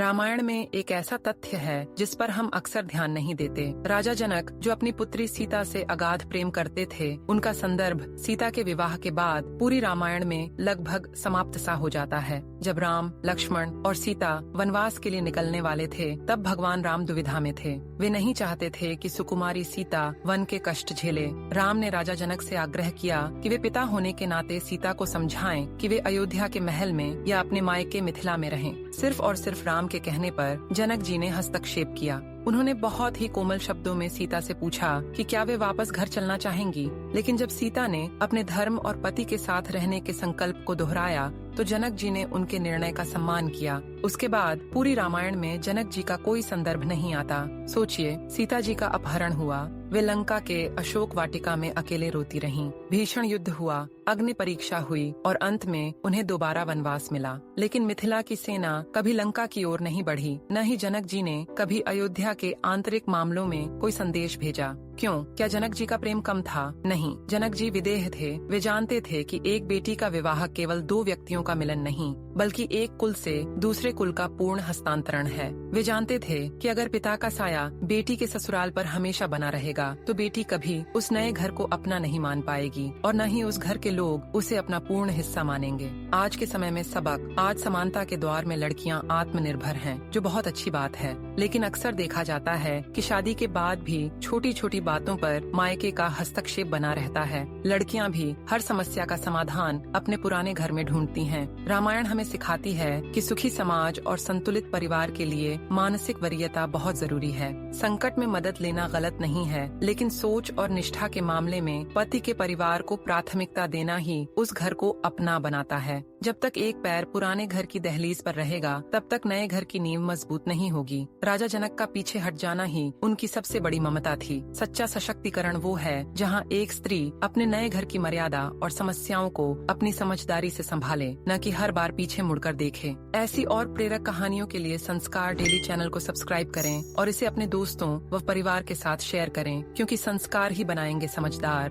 रामायण में एक ऐसा तथ्य है जिस पर हम अक्सर ध्यान नहीं देते। राजा जनक जो अपनी पुत्री सीता से अगाध प्रेम करते थे, उनका संदर्भ सीता के विवाह के बाद पूरी रामायण में लगभग समाप्त सा हो जाता है। जब राम, लक्ष्मण और सीता वनवास के लिए निकलने वाले थे, तब भगवान राम दुविधा में थे। वे नहीं चाहते थे कि सुकुमारी सीता वन के कष्ट झेले। राम ने राजा जनक से आग्रह किया कि वे पिता होने के नाते सीता को समझाएं कि वे अयोध्या के महल में या अपने मायके मिथिला में रहें। सिर्फ और सिर्फ राम के कहने पर जनक जी ने हस्तक्षेप किया। उन्होंने बहुत ही कोमल शब्दों में सीता से पूछा कि क्या वे वापस घर चलना चाहेंगी। लेकिन जब सीता ने अपने धर्म और पति के साथ रहने के संकल्प को दोहराया, तो जनक जी ने उनके निर्णय का सम्मान किया। उसके बाद पूरी रामायण में जनक जी का कोई संदर्भ नहीं आता। सोचिए, सीता जी का अपहरण हुआ, वे लंका के अशोक वाटिका में अकेले रोती रहीं। भीषण युद्ध हुआ, अग्नि परीक्षा हुई और अंत में उन्हें दोबारा वनवास मिला। लेकिन मिथिला की सेना कभी लंका की ओर नहीं बढ़ी, न ही जनक जी ने कभी अयोध्या के आंतरिक मामलों में कोई संदेश भेजा। क्यों? क्या जनक जी का प्रेम कम था? नहीं, जनक जी विदेह थे। वे जानते थे कि एक बेटी का विवाह केवल दो व्यक्तियों का मिलन नहीं, बल्कि एक कुल से दूसरे कुल का पूर्ण हस्तांतरण है। वे जानते थे कि अगर पिता का साया बेटी के ससुराल पर हमेशा बना रहेगा, तो बेटी कभी उस नए घर को अपना नहीं मान पाएगी और न ही उस घर के लोग उसे अपना पूर्ण हिस्सा मानेंगे। आज के समय में सबक, आज समानता के द्वार में लड़कियां आत्मनिर्भर हैं, जो बहुत अच्छी बात है। लेकिन अक्सर देखा जाता है कि शादी के बाद भी छोटी छोटी बातों पर मायके का हस्तक्षेप बना रहता है। लड़कियां भी हर समस्या का समाधान अपने पुराने घर में ढूंढती हैं। रामायण हमें सिखाती है कि सुखी समाज और संतुलित परिवार के लिए मानसिक वरीयता बहुत जरूरी है। संकट में मदद लेना गलत नहीं है, लेकिन सोच और निष्ठा के मामले में पति के परिवार को प्राथमिकता देना ही उस घर को अपना बनाता है। जब तक एक पैर पुराने घर की दहलीज पर रहेगा, तब तक नए घर की नींव मजबूत नहीं होगी। राजा जनक का पीछे हट जाना ही उनकी सबसे बड़ी ममता थी। सच्चा सशक्तिकरण वो है जहाँ एक स्त्री अपने नए घर की मर्यादा और समस्याओं को अपनी समझदारी से संभाले, न कि हर बार पीछे मुड़कर देखे। ऐसी और प्रेरक कहानियों के लिए संस्कार डेली चैनल को सब्सक्राइब करें और इसे अपने दोस्तों व परिवार के साथ शेयर करें, क्योंकि संस्कार ही बनाएंगे समझदार।